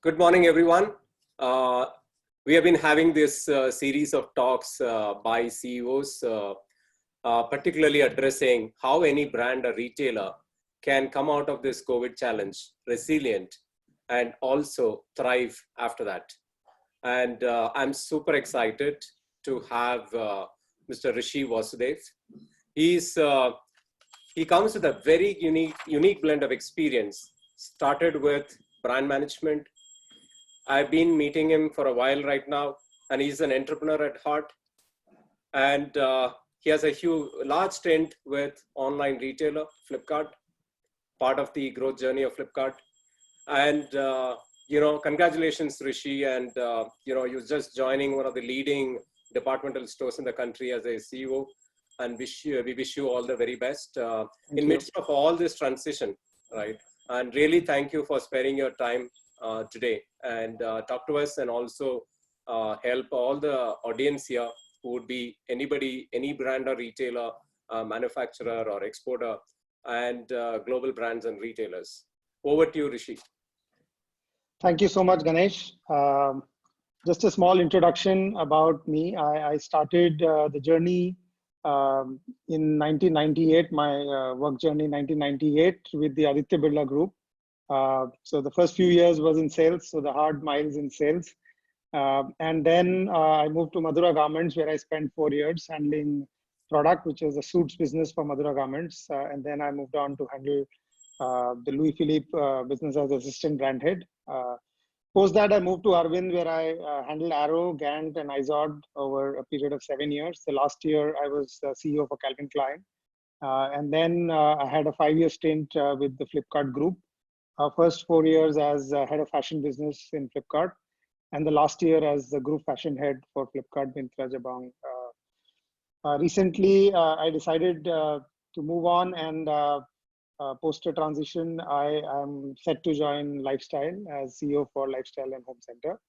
Good morning, everyone. Uh, we have been having this series of talks by CEOs, particularly addressing how any brand or retailer can come out of this COVID challenge resilient and also thrive after that. And I'm super excited to have Mr. Rishi Vasudev. He comes with a very unique blend of experience. Started with brand management. I've been meeting him for a while right now, and he's an entrepreneur at heart. And he has a large stint with online retailer Flipkart, part of the growth journey of Flipkart. And congratulations, Rishi. And you're just joining one of the leading departmental stores in the country as a CEO. And we wish you all the very best in midst of all this transition, right? And really thank you for sparing your time today and talk to us, and also help all the audience here who would be anybody, any brand or retailer, manufacturer or exporter, and global brands and retailers. Over to you, Rishi. Thank you so much, Ganesh. Just a small introduction about me. I started the journey in 1998, my work journey in 1998 with the Aditya Birla Group. So the first few years was in sales, so the hard miles in sales. And then I moved to Madura Garments, where I spent 4 years handling product, which was a suits business for Madura Garments. And then I moved on to handle the Louis Philippe business as assistant brand head. Post that, I moved to Arvind, where I handled Arrow, Gant, and Izod over a period of 7 years. The last year, I was CEO for Calvin Klein. And then I had a 5-year stint with the Flipkart Group. First 4 years as head of fashion business in Flipkart, and the last year as the group fashion head for Flipkart, Myntra, Jabong. Recently, I decided to move on, and post a transition, I am set to join Lifestyle as CEO for Lifestyle and Home Center.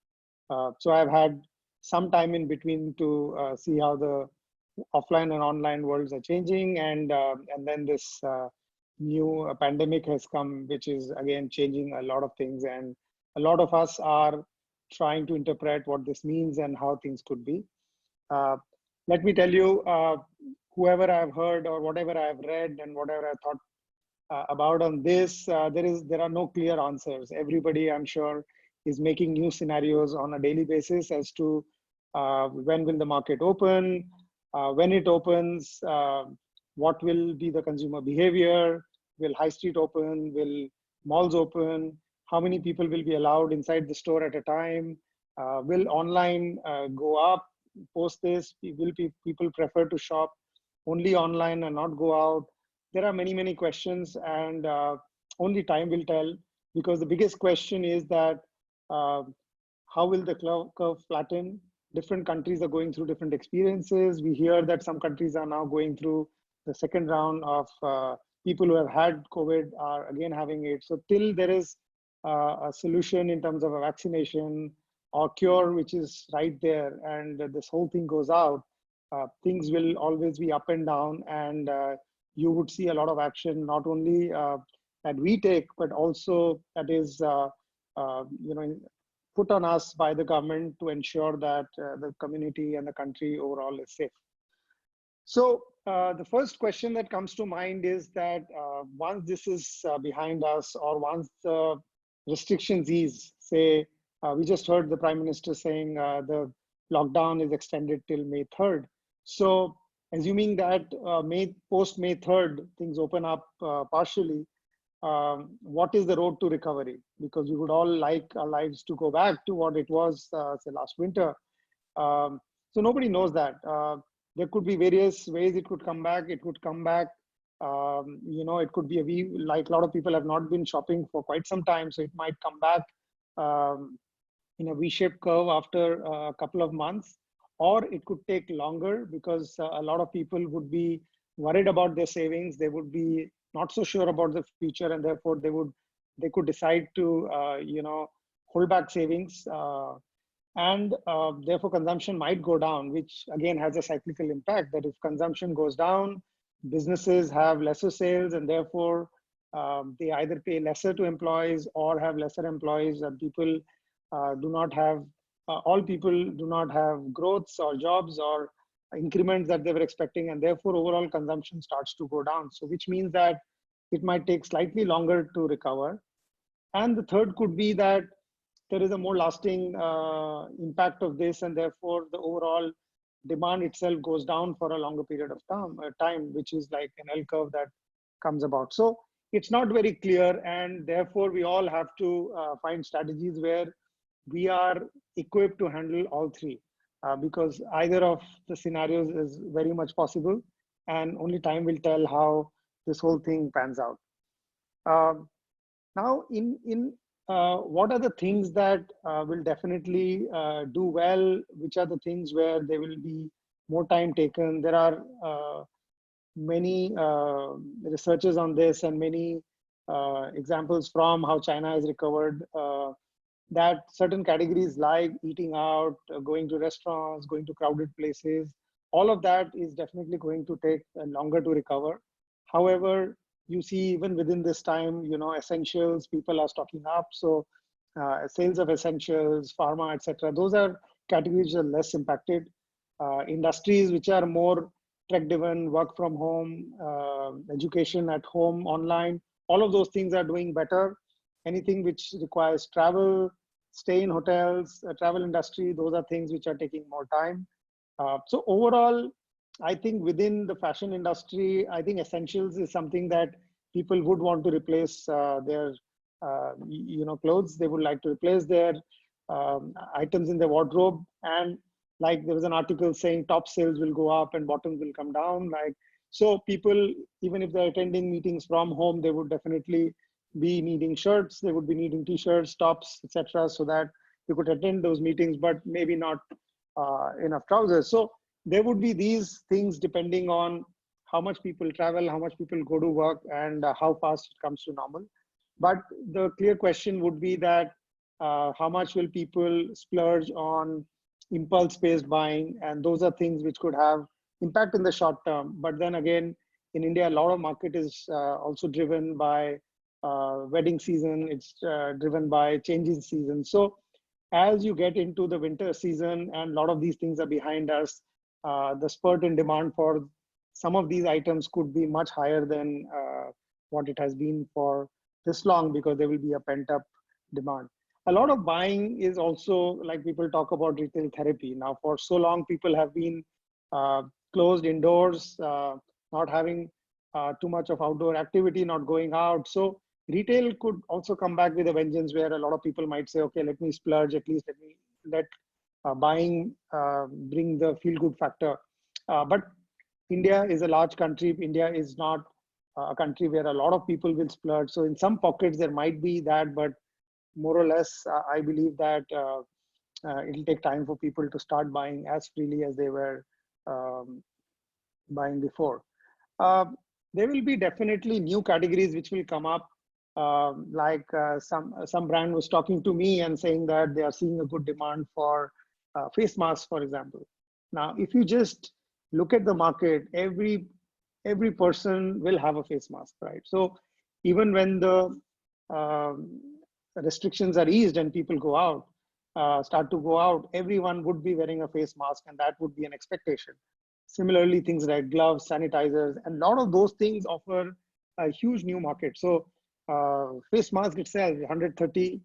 So I've had some time in between to see how the offline and online worlds are changing, and then this new pandemic has come, which is again changing a lot of things, and a lot of us are trying to interpret what this means and how things could be. Let me tell you, whoever I've heard or whatever I've read and whatever I thought about on this, there are no clear answers. Everybody, I'm sure, is making new scenarios on a daily basis as to when will the market open, when it opens, what will be the consumer behavior, will high street open, will malls open, how many people will be allowed inside the store at a time, will online go up post this, will people prefer to shop only online and not go out? There are many questions, and only time will tell, because the biggest question is that how will the curve flatten? Different countries are going through different experiences. We hear that some countries are now going through the second round of people who have had COVID are again having it. So till there is a solution in terms of a vaccination or cure, which is right there, and this whole thing goes out, things will always be up and down, and you would see a lot of action, not only that we take, but also that is put on us by the government to ensure that the community and the country overall is safe. So the first question that comes to mind is that once this is behind us, or once the restrictions ease, say, we just heard the Prime Minister saying the lockdown is extended till May 3rd. So assuming that post May 3rd, things open up partially, what is the road to recovery? Because we would all like our lives to go back to what it was, say, last winter. So nobody knows that. There could be various ways it could come back. It could come back, it could be like a lot of people have not been shopping for quite some time. So it might come back in a V-shaped curve after a couple of months, or it could take longer, because a lot of people would be worried about their savings. They would be not so sure about the future, and therefore they could decide to hold back savings. And therefore consumption might go down, which again has a cyclical impact, that if consumption goes down, businesses have lesser sales, and therefore they either pay lesser to employees or have lesser employees, and people do not have, all people do not have growths or jobs or increments that they were expecting, and therefore overall consumption starts to go down. So which means that it might take slightly longer to recover. And the third could be that there is a more lasting impact of this, and therefore the overall demand itself goes down for a longer period of time, which is like an L curve that comes about. So it's not very clear, and therefore we all have to find strategies where we are equipped to handle all three, because either of the scenarios is very much possible, and only time will tell how this whole thing pans out. Now, what are the things that will definitely do well? Which are the things where there will be more time taken? There are many researches on this and many examples from how China has recovered, that certain categories like eating out, going to restaurants, going to crowded places, all of that is definitely going to take longer to recover. However, you see even within this time, essentials, people are stocking up. So sales of essentials, pharma, etc., those are categories that are less impacted. Industries which are more tech driven, work from home, education at home, online, all of those things are doing better. Anything which requires travel, stay in hotels, travel industry, those are things which are taking more time. So overall, I think within the fashion industry, I think essentials is something that people would want to replace their clothes. They would like to replace their items in their wardrobe. And like there was an article saying top sales will go up and bottoms will come down. Like, so people, even if they're attending meetings from home, they would definitely be needing shirts, they would be needing t-shirts, tops, etc., so that you could attend those meetings, but maybe not enough trousers. So there would be these things depending on how much people travel, how much people go to work, and how fast it comes to normal. But the clear question would be that how much will people splurge on impulse-based buying, and those are things which could have impact in the short term. But then again, in India, a lot of market is also driven by wedding season. It's driven by changing season. So as you get into the winter season and a lot of these things are behind us, the spurt in demand for some of these items could be much higher than what it has been for this long, because there will be a pent up demand. A lot of buying is also, like, people talk about retail therapy. Now, for so long, people have been closed indoors, not having too much of outdoor activity, not going out. So retail could also come back with a vengeance, where a lot of people might say, okay, let me splurge, at least let buying bring the feel good factor. But India is a large country. India is not a country where a lot of people will splurge. So in some pockets there might be that, but more or less, I believe that it'll take time for people to start buying as freely as they were buying before. There will be definitely new categories which will come up. Some brand was talking to me and saying that they are seeing a good demand for face masks, for example. Now, if you just look at the market, every person will have a face mask, right? So even when the restrictions are eased and people go out, start to go out, everyone would be wearing a face mask, and that would be an expectation. Similarly, things like gloves, sanitizers, and a lot of those things offer a huge new market. So face mask itself, 130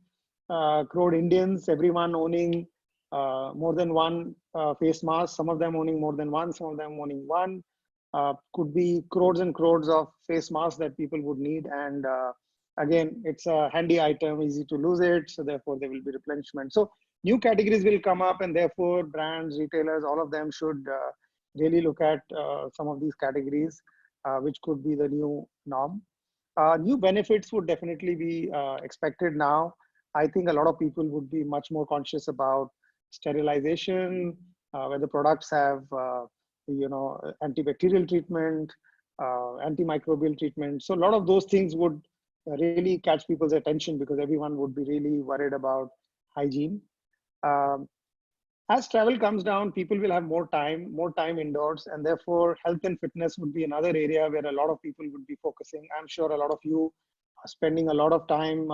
crore Indians, everyone owning more than one face mask, some of them owning more than one, some of them owning one. Could be crores and crores of face masks that people would need. And again, it's a handy item, easy to lose it. So therefore there will be replenishment. So new categories will come up, and therefore brands, retailers, all of them should really look at some of these categories, which could be the new norm. New benefits would definitely be expected now. I think a lot of people would be much more conscious about sterilization, where the products have antibacterial treatment, antimicrobial treatment. So a lot of those things would really catch people's attention, because everyone would be really worried about hygiene. As travel comes down, people will have more time indoors, and therefore health and fitness would be another area where a lot of people would be focusing. I'm sure a lot of you are spending a lot of time,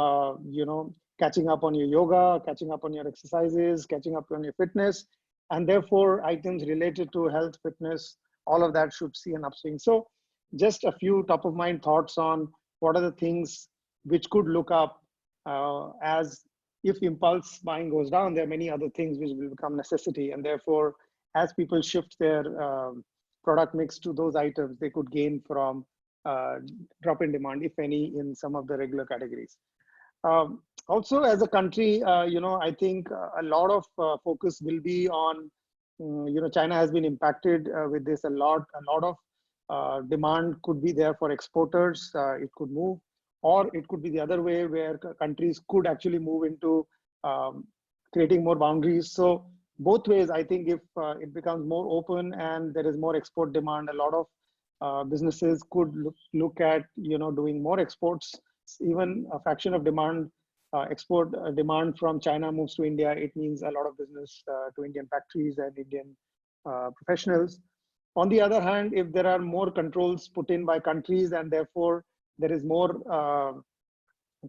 catching up on your yoga, catching up on your exercises, catching up on your fitness, and therefore items related to health, fitness, all of that should see an upswing. So just a few top of mind thoughts on what are the things which could look up as if impulse buying goes down, there are many other things which will become necessity. And therefore, as people shift their product mix to those items, they could gain from drop in demand, if any, in some of the regular categories. Also, as a country, I think a lot of focus will be on, China has been impacted with this a lot. A lot of demand could be there for exporters. It could move, or it could be the other way, where countries could actually move into creating more boundaries. So both ways, I think if it becomes more open and there is more export demand, a lot of businesses could look at, doing more exports. Even a fraction of demand, export demand from China moves to India, it means a lot of business to Indian factories and Indian professionals. On the other hand, if there are more controls put in by countries and therefore there is more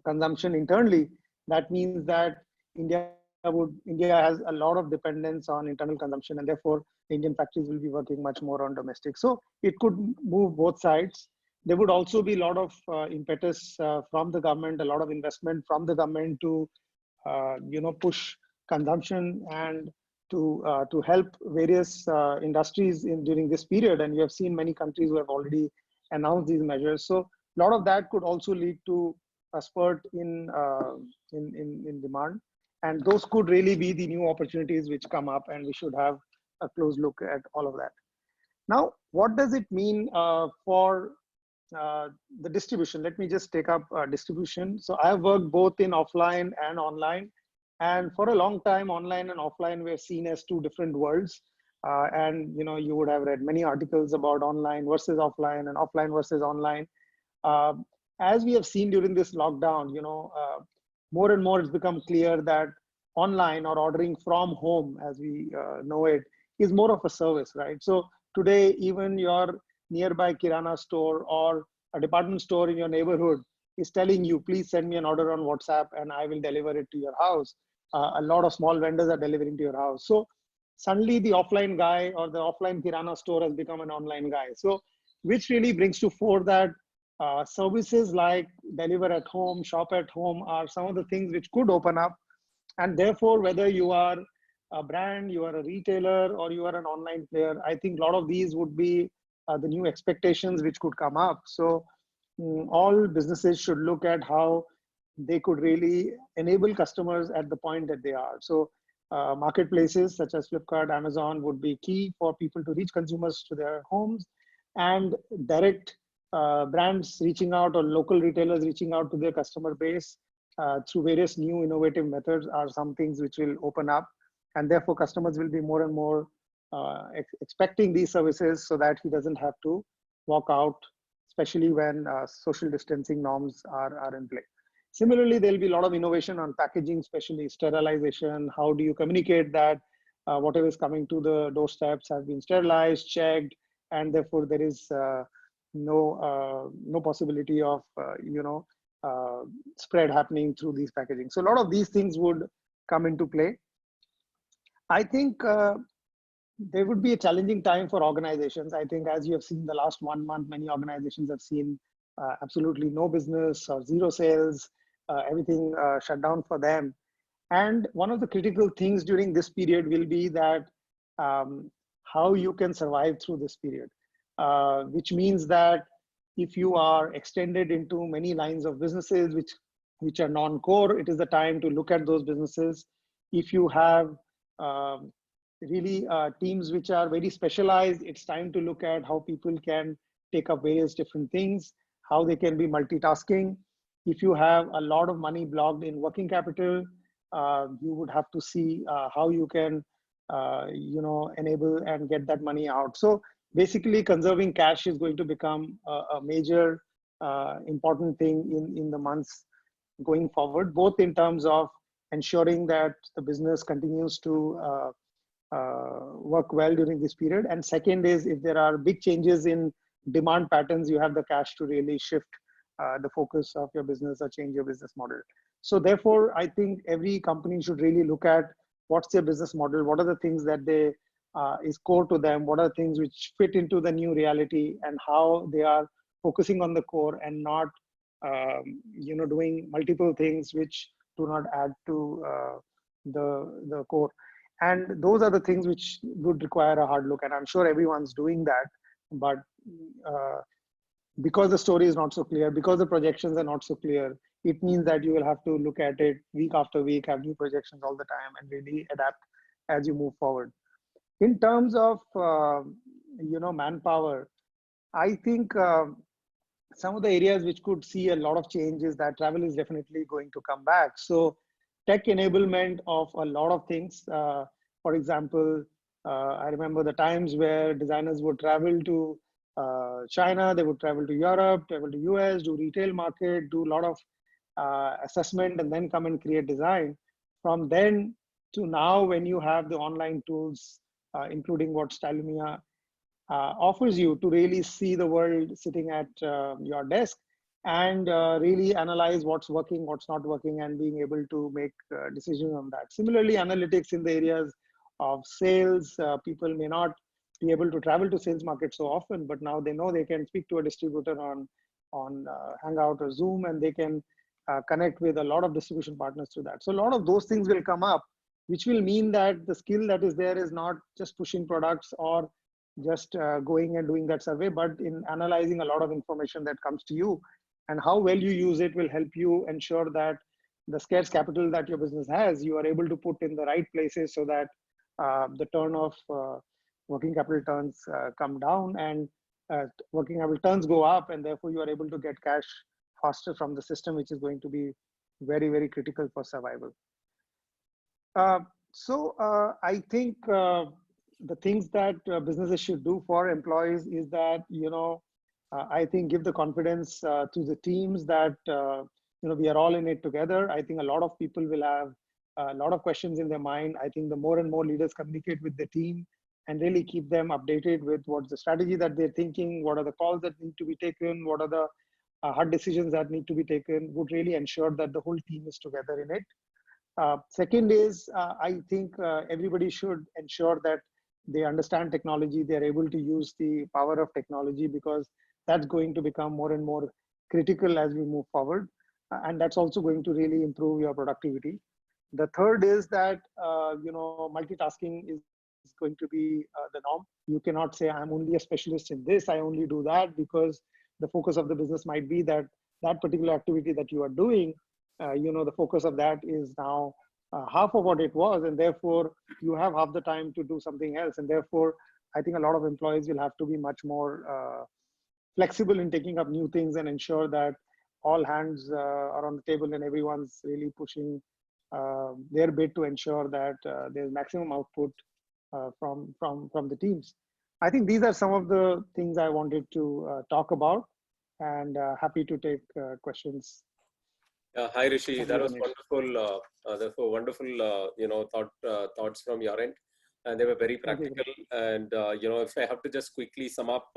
consumption internally, that means that India has a lot of dependence on internal consumption, and therefore the Indian factories will be working much more on domestic. So it could move both sides. There would also be a lot of impetus from the government, a lot of investment from the government to, push consumption and to help various industries during this period. And you have seen many countries who have already announced these measures. So a lot of that could also lead to a spurt in demand, and those could really be the new opportunities which come up, and we should have a close look at all of that. Now, what does it mean for the distribution? Let me just take up distribution. So I have worked both in offline and online, and for a long time, online and offline were seen as two different worlds. And you would have read many articles about online versus offline and offline versus online. As we have seen during this lockdown, more and more it's become clear that online, or ordering from home as we know it, is more of a service, right? So today, even your nearby Kirana store or a department store in your neighborhood is telling you, please send me an order on WhatsApp and I will deliver it to your house. A lot of small vendors are delivering to your house. So suddenly the offline guy or the offline Kirana store has become an online guy. So which really brings to fore that services like deliver at home, shop at home are some of the things which could open up. And therefore, whether you are a brand, you are a retailer, or you are an online player, I think a lot of these would be the new expectations which could come up. So all businesses should look at how they could really enable customers at the point that they are. So marketplaces such as Flipkart, Amazon would be key for people to reach consumers to their homes, and direct brands reaching out, or local retailers reaching out to their customer base through various new innovative methods are some things which will open up. And therefore customers will be more and more expecting these services, so that he doesn't have to walk out, especially when social distancing norms are in play. Similarly, there'll be a lot of innovation on packaging, especially sterilization. How do you communicate that whatever is coming to the doorsteps have been sterilized, checked, and therefore there is no possibility of spread happening through these packaging. So a lot of these things would come into play. I think there would be a challenging time for organizations. I think, as you have seen the last 1 month, many organizations have seen absolutely no business or zero sales, everything shut down for them. And one of the critical things during this period will be that how you can survive through this period, which means that if you are extended into many lines of businesses which are non-core, it is the time to look at those businesses. If you have really teams which are very specialized, it's time to look at how people can take up various different things, how they can be multitasking. If you have a lot of money blocked in working capital, you would have to see how you can enable and get that money out. So basically, conserving cash is going to become a major important thing in the months going forward, both in terms of ensuring that the business continues to work well during this period. And second is, if there are big changes in demand patterns, you have the cash to really shift the focus of your business or change your business model. So therefore, I think every company should really look at what's their business model, what are the things that they is core to them, what are the things which fit into the new reality, and how they are focusing on the core and not doing multiple things which do not add to the core. And those are the things which would require a hard look, and I'm sure everyone's doing that. But uh, because the story is not so clear, because the projections are not so clear, it means that you will have to look at it week after week, have new projections all the time, and really adapt as you move forward. In terms of manpower, I think some of the areas which could see a lot of change is that travel is definitely going to come back. So tech enablement of a lot of things. For example, I remember the times where designers would travel to China, they would travel to Europe, travel to US, do retail market, do a lot of assessment, and then come and create design. From then to now, when you have the online tools, including what Stylumia offers you to really see the world sitting at your desk and really analyze what's working, what's not working, and being able to make decisions on that. Similarly, analytics in the areas of sales, people may not be able to travel to sales market so often, but now they know they can speak to a distributor on Hangout or Zoom, and they can connect with a lot of distribution partners through that. So a lot of those things will come up, which will mean that the skill that is there is not just pushing products or just going and doing that survey, but in analyzing a lot of information that comes to you, and how well you use it will help you ensure that the scarce capital that your business has, you are able to put in the right places so that the turn of working capital turns come down, and working capital turns go up, and therefore you are able to get cash faster from the system, which is going to be very, very critical for survival. I think the things that businesses should do for employees is that, I think give the confidence to the teams that, we are all in it together. I think a lot of people will have a lot of questions in their mind. I think the more and more leaders communicate with the team and really keep them updated with what's the strategy that they're thinking, what are the calls that need to be taken, what are the hard decisions that need to be taken, would really ensure that the whole team is together in it. Second is, I think everybody should ensure that they understand technology, they're able to use the power of technology, because that's going to become more and more critical as we move forward. And that's also going to really improve your productivity. The third is that, multitasking is going to be the norm. You cannot say, I'm only a specialist in this, I only do that, because the focus of the business might be that that particular activity that you are doing, the focus of that is now half of what it was, and therefore you have half the time to do something else. And therefore, I think a lot of employees will have to be much more flexible in taking up new things and ensure that all hands are on the table and everyone's really pushing their bit to ensure that there's maximum output from the teams. I think these are some of the things I wanted to talk about, and happy to take questions. Hi Rishi, Thank that you, was Ramesh. wonderful. Therefore, wonderful, thoughts from your end, and they were very Thank you. practical. And if I have to just quickly sum up,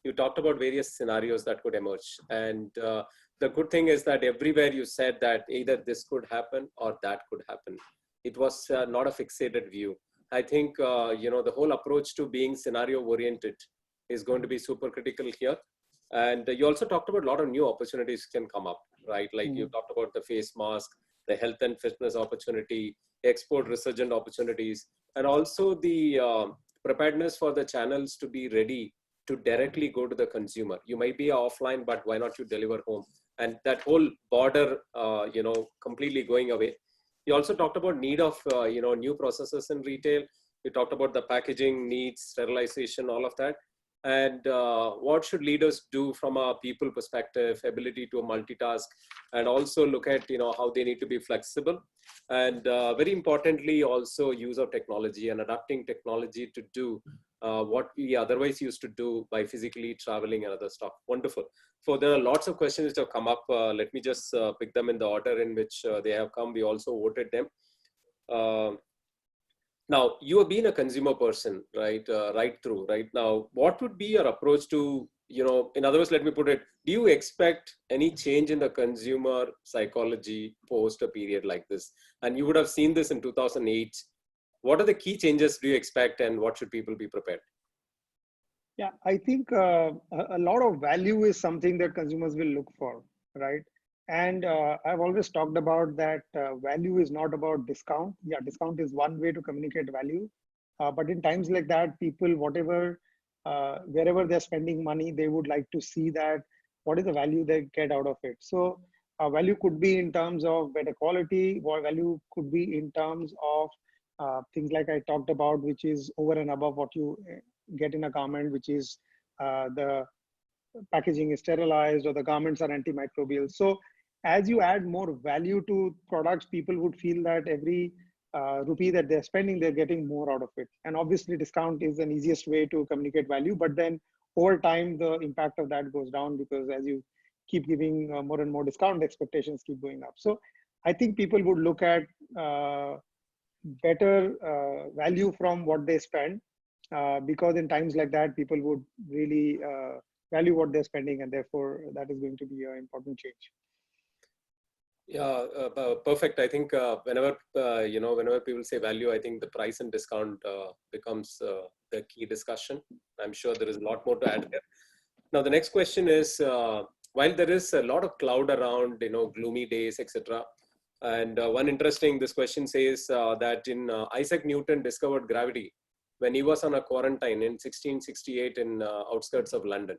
you talked about various scenarios that could emerge, and the good thing is that everywhere you said that either this could happen or that could happen. It was not a fixated view. I think the whole approach to being scenario oriented is going to be super critical here. And you also talked about a lot of new opportunities can come up, right? Like you talked about the face mask, the health and fitness opportunity, export resurgent opportunities, and also the preparedness for the channels to be ready to directly go to the consumer. You might be offline, but why not you deliver home? And that whole border, completely going away. You also talked about need of, new processes in retail. You talked about the packaging needs, sterilization, all of that. And what should leaders do from a people perspective, ability to multitask, and also look at how they need to be flexible, and very importantly also use of technology and adapting technology to do what we otherwise used to do by physically traveling and other stuff. Wonderful. So there are lots of questions which have come up. Let me just pick them in the order in which they have come. We also voted them. Now, you have been a consumer person, right? Right through, right? Now, what would be your approach to, in other words, let me put it, do you expect any change in the consumer psychology post a period like this? And you would have seen this in 2008. What are the key changes do you expect, and what should people be prepared? Yeah, I think a lot of value is something that consumers will look for, right? And I've always talked about that value is not about discount. Yeah, discount is one way to communicate value. But in times like that, people, wherever they're spending money, they would like to see that what is the value they get out of it. So value could be in terms of better quality, or value could be in terms of things like I talked about, which is over and above what you get in a garment, which is the packaging is sterilized or the garments are antimicrobial. So as you add more value to products, people would feel that every rupee that they're spending, they're getting more out of it. And obviously discount is an easiest way to communicate value, but then over time, the impact of that goes down because as you keep giving more and more discount, expectations keep going up. So I think people would look at better value from what they spend because in times like that, people would really value what they're spending, and therefore that is going to be an important change. Yeah, perfect. I think whenever whenever people say value, I think the price and discount becomes the key discussion. I'm sure there is a lot more to add there. Now, the next question is, while there is a lot of cloud around, gloomy days, etc. And one interesting, this question says that Isaac Newton discovered gravity when he was on a quarantine in 1668 in outskirts of London.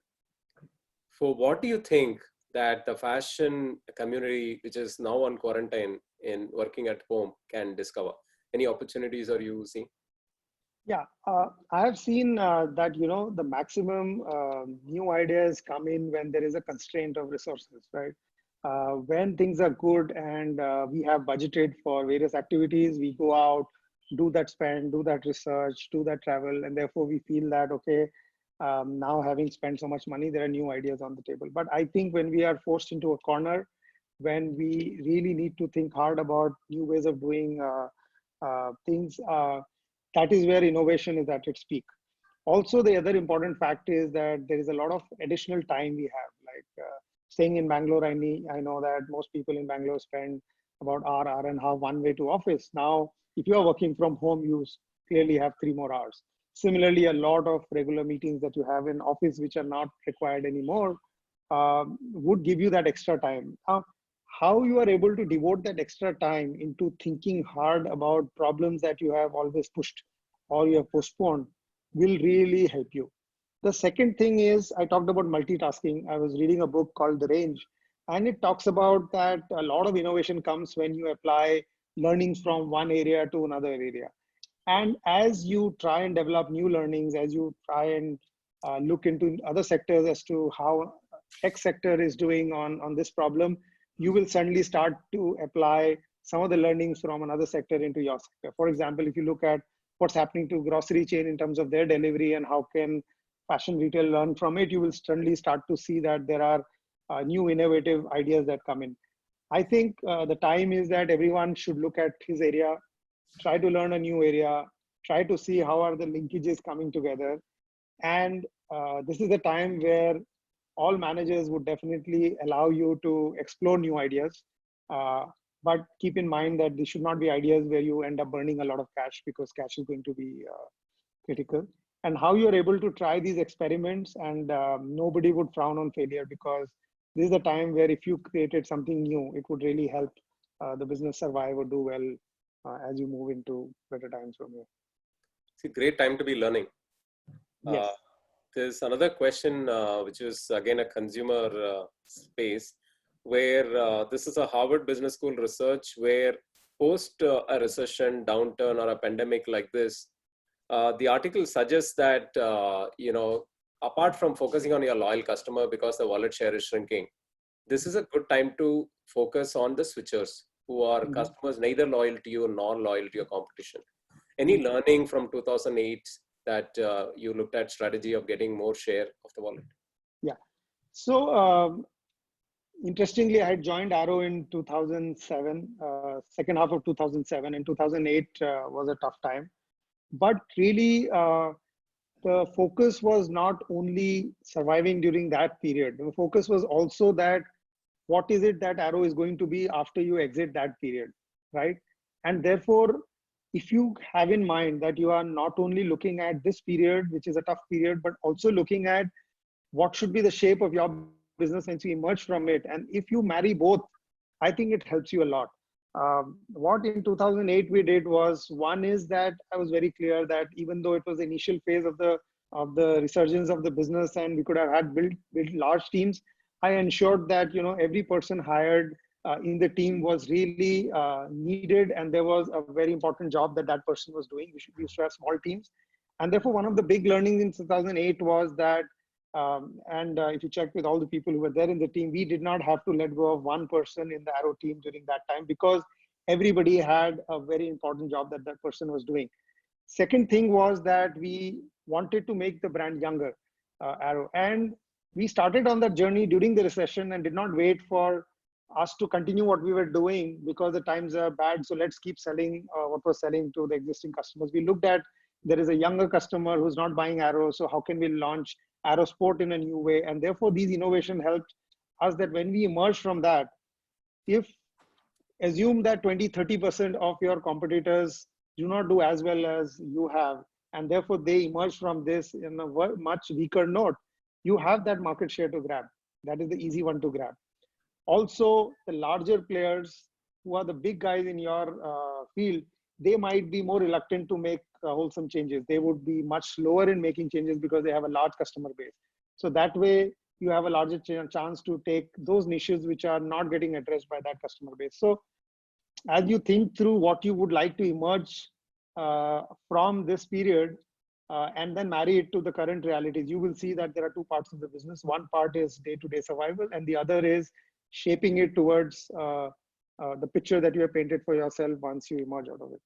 For what do you think that the fashion community, which is now on quarantine and working at home, can discover? Any opportunities are you seeing? Yeah, I have seen that, the maximum new ideas come in when there is a constraint of resources, right? When things are good and we have budgeted for various activities, we go out, do that spend, do that research, do that travel, and therefore we feel that, okay, now having spent so much money, there are new ideas on the table. But I think when we are forced into a corner, when we really need to think hard about new ways of doing things, that is where innovation is at its peak. Also, the other important fact is that there is a lot of additional time we have. Like staying in Bangalore, I know that most people in Bangalore spend about hour and a half one way to office. Now, if you are working from home, you clearly have 3 more hours. Similarly, a lot of regular meetings that you have in office, which are not required anymore, would give you that extra time. How you are able to devote that extra time into thinking hard about problems that you have always pushed or you have postponed will really help you. The second thing is, I talked about multitasking. I was reading a book called The Range, and it talks about that a lot of innovation comes when you apply learnings from one area to another area. And as you try and develop new learnings, as you try and look into other sectors as to how X sector is doing on this problem, you will suddenly start to apply some of the learnings from another sector into your sector. For example, if you look at what's happening to grocery chain in terms of their delivery and how can fashion retail learn from it, you will suddenly start to see that there are new innovative ideas that come in. I think the time is that everyone should look at his area, try to learn a new area, try to see how are the linkages coming together. And this is the time where all managers would definitely allow you to explore new ideas. But keep in mind that these should not be ideas where you end up burning a lot of cash, because cash is going to be critical. And how you're able to try these experiments, and nobody would frown on failure, because this is the time where if you created something new, it would really help the business survive or do well as you move into better times from here. It's a great time to be learning. Yes. There's another question, which is again a consumer space, where this is a Harvard Business School research where post a recession, downturn, or a pandemic like this, the article suggests that, apart from focusing on your loyal customer because the wallet share is shrinking, this is a good time to focus on the switchers who are customers neither loyal to you nor loyal to your competition. Any learning from 2008 that you looked at strategy of getting more share of the wallet? Yeah. So interestingly, I had joined Arrow in 2007, second half of 2007, and 2008 was a tough time. But really, the focus was not only surviving during that period. The focus was also that what is it that Arrow is going to be after you exit that period, right? And therefore, if you have in mind that you are not only looking at this period, which is a tough period, but also looking at what should be the shape of your business once you emerge from it. And if you marry both, I think it helps you a lot. What in 2008 we did was, one is that I was very clear that even though it was the initial phase of the resurgence of the business and we could have had built large teams, I ensured that every person hired in the team was really needed, and there was a very important job that that person was doing. We used to have small teams, and therefore one of the big learnings in 2008 was that, if you check with all the people who were there in the team, we did not have to let go of one person in the Arrow team during that time because everybody had a very important job that that person was doing. Second thing was that we wanted to make the brand younger, Arrow. And we started on that journey during the recession and did not wait for us to continue what we were doing because the times are bad. So let's keep selling what was selling to the existing customers. We looked at, there is a younger customer who's not buying Arrow. So how can we launch Arrow Sport in a new way? And therefore these innovation helped us that when we emerge from that, if assume that 20-30% of your competitors do not do as well as you have, and therefore they emerge from this in a much weaker note, you have that market share to grab. That is the easy one to grab. Also, the larger players who are the big guys in your field, they might be more reluctant to make wholesome changes. They would be much slower in making changes because they have a large customer base. So that way you have a larger chance to take those niches which are not getting addressed by that customer base. So as you think through what you would like to emerge from this period, and then marry it to the current realities, you will see that there are two parts of the business. One part is day-to-day survival, and the other is shaping it towards the picture that you have painted for yourself once you emerge out of it.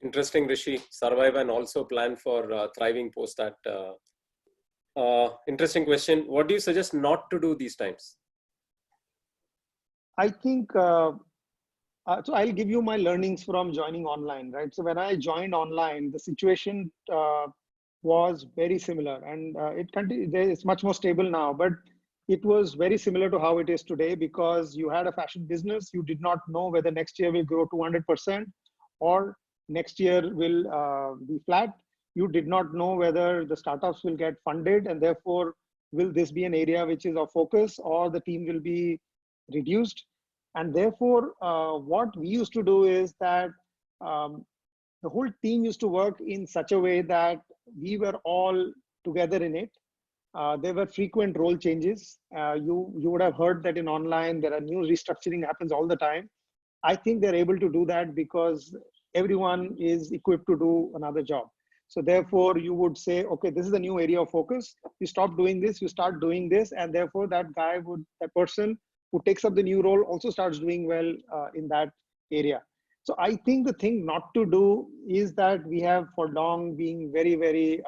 Interesting, Rishi. Survive and also plan for thriving post that. Interesting question. What do you suggest not to do these times? I think, so I'll give you my learnings from joining online, right? So when I joined online, the situation was very similar, and it's much more stable now, but it was very similar to how it is today because you had a fashion business. You did not know whether next year will grow 200% or next year will be flat. You did not know whether the startups will get funded, and therefore will this be an area which is of focus or the team will be reduced. And therefore, what we used to do is that the whole team used to work in such a way that we were all together in it. There were frequent role changes. You would have heard that in online, there are new restructuring happens all the time. I think they're able to do that because everyone is equipped to do another job. So therefore, you would say, okay, this is a new area of focus. You stop doing this, you start doing this, and therefore that person who takes up the new role also starts doing well in that area. So I think the thing not to do is that we have for long been very, very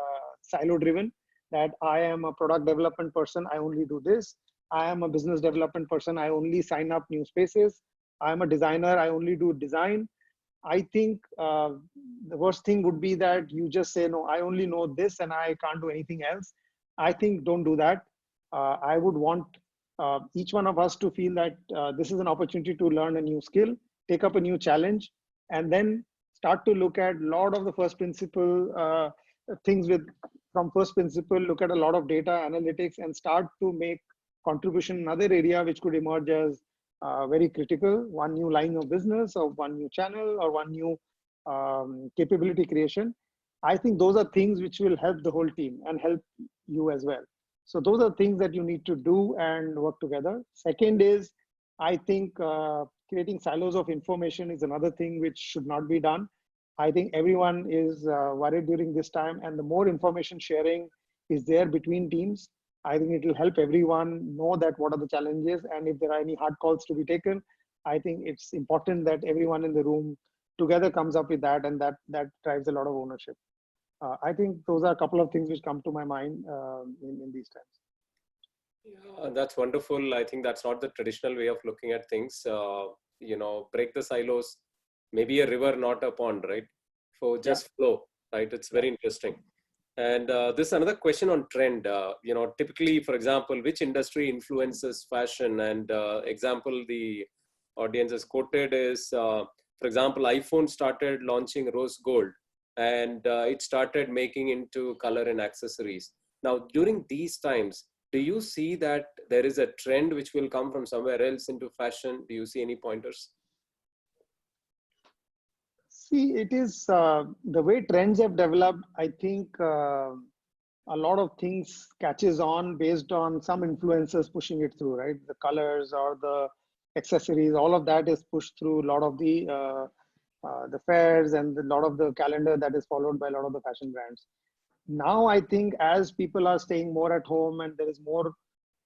silo driven, that I am a product development person, I only do this. I am a business development person, I only sign up new spaces. I am a designer, I only do design. I think the worst thing would be that you just say, no, I only know this and I can't do anything else. I think don't do that. I would want each one of us to feel that this is an opportunity to learn a new skill, take up a new challenge, and then start to look at a lot of the first principle things from first principle, look at a lot of data analytics and start to make contribution in another area which could emerge as very critical, one new line of business or one new channel or one new capability creation. I think those are things which will help the whole team and help you as well. So those are things that you need to do and work together. Second is, I think creating silos of information is another thing which should not be done. I think everyone is worried during this time, and the more information sharing is there between teams, I think it will help everyone know that what are the challenges, and if there are any hard calls to be taken, I think it's important that everyone in the room together comes up with that, and that drives a lot of ownership. I think those are a couple of things which come to my mind in these times. Yeah, that's wonderful. I think that's not the traditional way of looking at things. Break the silos, maybe a river, not a pond, right? So just flow, right? It's very interesting. And this is another question on trend. Typically, for example, which industry influences fashion? And example, the audience has quoted is, for example, iPhone started launching rose gold, and it started making into color and accessories. Now, during these times, do you see that there is a trend which will come from somewhere else into fashion? Do you see any pointers? See, it is the way trends have developed. I think a lot of things catches on based on some influencers pushing it through, right? The colors or the accessories, all of that is pushed through a lot of the fairs and a lot of the calendar that is followed by a lot of the fashion brands. Now, I think as people are staying more at home and there is more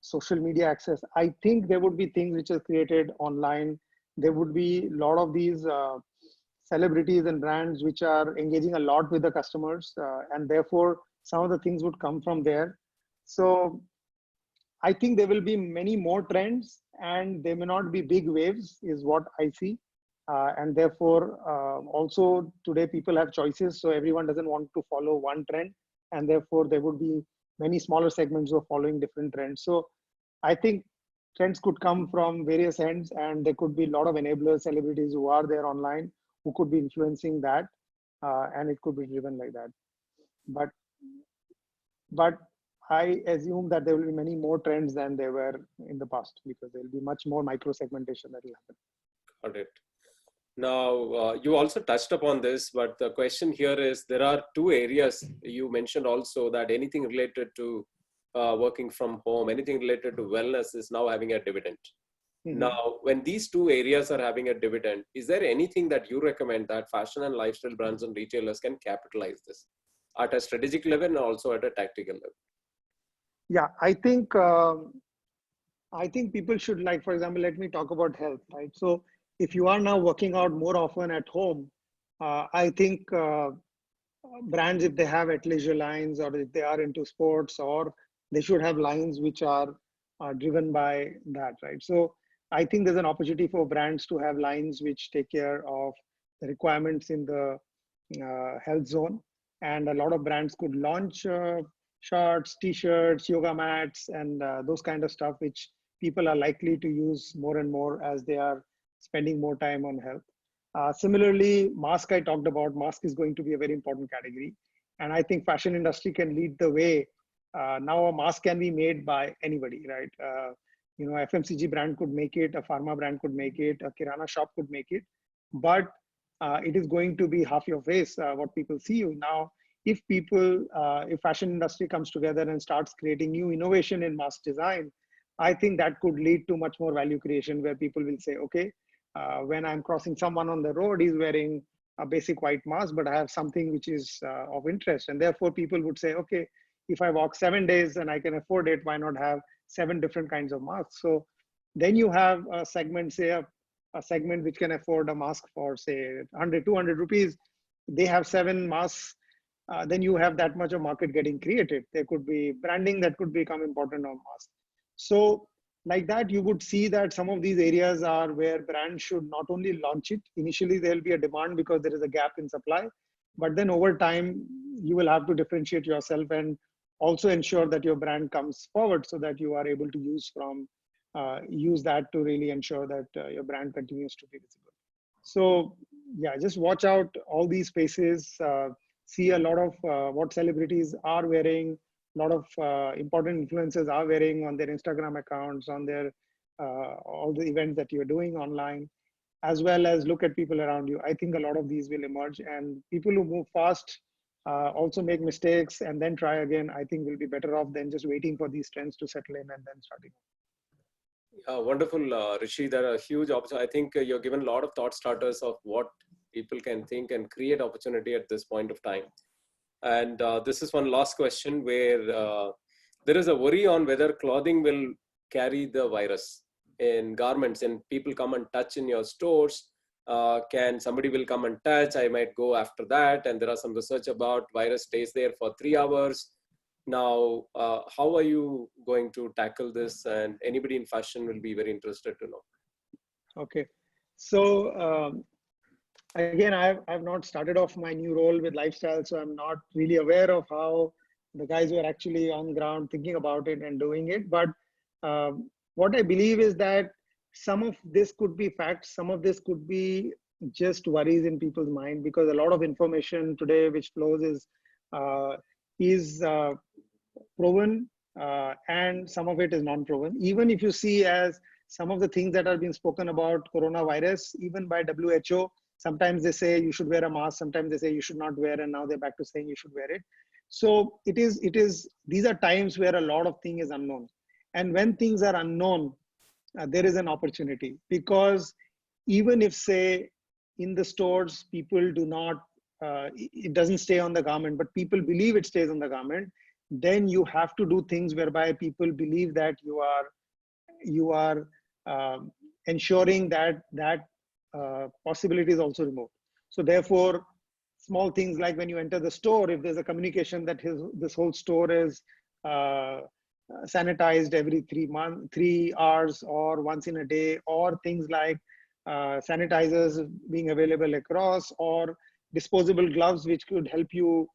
social media access, I think there would be things which are created online. There would be a lot of these celebrities and brands which are engaging a lot with the customers, and therefore some of the things would come from there. So I think there will be many more trends, and they may not be big waves, is what I see. And therefore, also today people have choices, so everyone doesn't want to follow one trend, and therefore there would be many smaller segments who are following different trends. So I think trends could come from various ends, and there could be a lot of enablers, celebrities who are there online who could be influencing that, and it could be driven like that. But but I assume that there will be many more trends than there were in the past, because there will be much more micro segmentation that will happen. Got it. Now, you also touched upon this, but the question here is, there are two areas you mentioned also, that anything related to working from home, anything related to wellness is now having a dividend. Mm-hmm. Now, when these two areas are having a dividend, is there anything that you recommend that fashion and lifestyle brands and retailers can capitalize this at a strategic level and also at a tactical level? Yeah, I think people should, like, for example, let me talk about health, right? So if you are now working out more often at home, I think brands, if they have athleisure lines or if they are into sports, or they should have lines which are driven by that, right? So I think there's an opportunity for brands to have lines which take care of the requirements in the health zone. And a lot of brands could launch shorts, t-shirts, yoga mats, and those kind of stuff, which people are likely to use more and more as they are spending more time on health. Similarly, mask I talked about, mask is going to be a very important category. And I think fashion industry can lead the way. Now a mask can be made by anybody, right? FMCG brand could make it, a pharma brand could make it, a kirana shop could make it, but it is going to be half your face, what people see you. Now, if fashion industry comes together and starts creating new innovation in mask design, I think that could lead to much more value creation, where people will say, okay, when I'm crossing someone on the road, he's wearing a basic white mask, but I have something which is of interest. And therefore people would say, okay, if I walk 7 days and I can afford it, why not have 7 different kinds of masks? So then you have a segment, say a segment which can afford a mask for, say, 100, 200 rupees. They have 7 masks. Then you have that much of market getting created. There could be branding that could become important on masks. So like that, you would see that some of these areas are where brands should not only launch it. Initially, there will be a demand because there is a gap in supply, but then over time, you will have to differentiate yourself and also ensure that your brand comes forward, so that you are able to use that to really ensure that your brand continues to be visible. So yeah, just watch out all these spaces, see a lot of what celebrities are wearing, a lot of important influencers are wearing on their Instagram accounts, on their all the events that you're doing online, as well as look at people around you. I think a lot of these will emerge, and people who move fast also make mistakes and then try again. I think will be better off than just waiting for these trends to settle in and then starting. Wonderful, Rishi. There are huge opportunities. I think you're given a lot of thought starters of what people can think and create opportunity at this point of time. And this is one last question where there is a worry on whether clothing will carry the virus in garments, and people come and touch in your stores. Can somebody will come and touch? I might go after that. And there are some research about virus stays there for 3 hours. Now, how are you going to tackle this? And anybody in fashion will be very interested to know. Okay. So again, I've not started off my new role with lifestyle, so I'm not really aware of how the guys who are actually on ground thinking about it and doing it. But what I believe is that some of this could be facts, some of this could be just worries in people's mind, because a lot of information today which flows is proven, and some of it is non-proven. Even if you see as some of the things that are being spoken about coronavirus, even by WHO, sometimes they say you should wear a mask, sometimes they say you should not wear, and now they're back to saying you should wear it. So these are times where a lot of things is unknown. And when things are unknown, there is an opportunity, because even if, say, in the stores, people do not, it doesn't stay on the garment, but people believe it stays on the garment, then you have to do things whereby people believe that you are ensuring that possibility is also removed. So therefore, small things like when you enter the store, if there's a communication that this whole store is sanitized every 3 hours or once in a day, or things like sanitizers being available across, or disposable gloves which could help you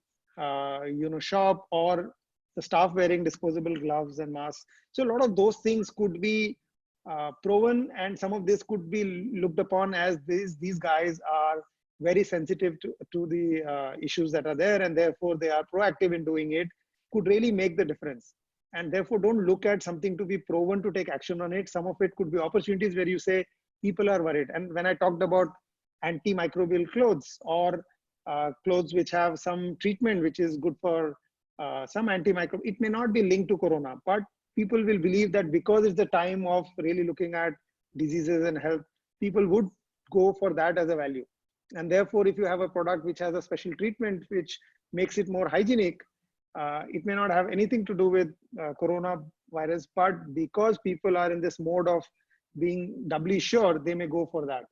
shop, or the staff wearing disposable gloves and masks. So a lot of those things could be proven, and some of this could be looked upon as these guys are very sensitive to the issues that are there, and therefore they are proactive in doing it, could really make the difference. And therefore don't look at something to be proven to take action on it. Some of it could be opportunities where you say people are worried. And when I talked about antimicrobial clothes, or clothes which have some treatment which is good for some antimicrobial, it may not be linked to corona, but people will believe that because it's the time of really looking at diseases and health, people would go for that as a value. And therefore, if you have a product which has a special treatment which makes it more hygienic, it may not have anything to do with coronavirus, but because people are in this mode of being doubly sure, they may go for that.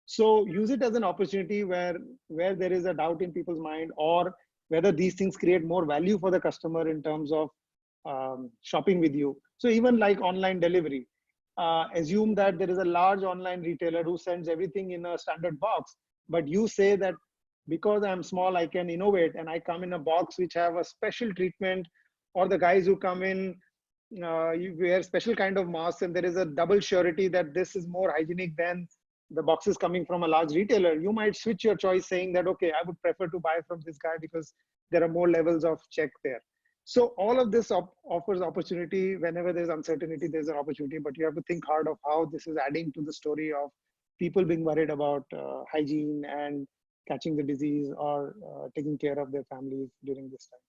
So use it as an opportunity where there is a doubt in people's mind, or whether these things create more value for the customer in terms of shopping with you. So even like online delivery, assume that there is a large online retailer who sends everything in a standard box, but you say that because I'm small, I can innovate, and I come in a box which have a special treatment, or the guys who come in, you wear special kind of masks, and there is a double surety that this is more hygienic than the boxes coming from a large retailer. You might switch your choice, saying that, okay, I would prefer to buy from this guy because there are more levels of check there. So all of this offers opportunity. Whenever there's uncertainty, there's an opportunity, but you have to think hard of how this is adding to the story of people being worried about hygiene and catching the disease, or taking care of their families during this time.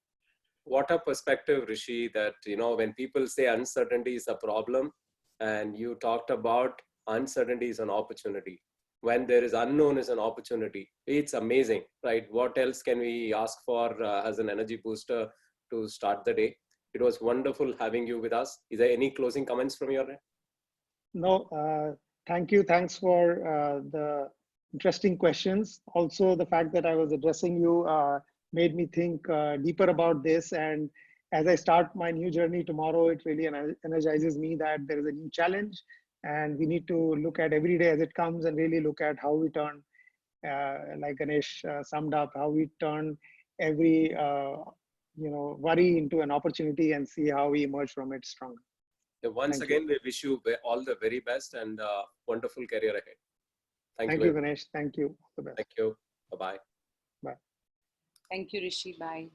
What a perspective, Rishi, that, when people say uncertainty is a problem, and you talked about uncertainty is an opportunity. When there is unknown is an opportunity. It's amazing, right? What else can we ask for as an energy booster to start the day? It was wonderful having you with us. Is there any closing comments from your end? No, thank you. Thanks for the interesting questions. Also, the fact that I was addressing you made me think deeper about this. And as I start my new journey tomorrow, it really energizes me that there is a new challenge, and we need to look at every day as it comes, and really look at how we turn, like Ganesh summed up, how we turn every worry into an opportunity, and see how we emerge from it stronger. Once again, we wish you all the very best and wonderful career ahead. Thank you, Ganesh. Thank you. All the best. Thank you. Bye-bye. Bye. Thank you, Rishi. Bye.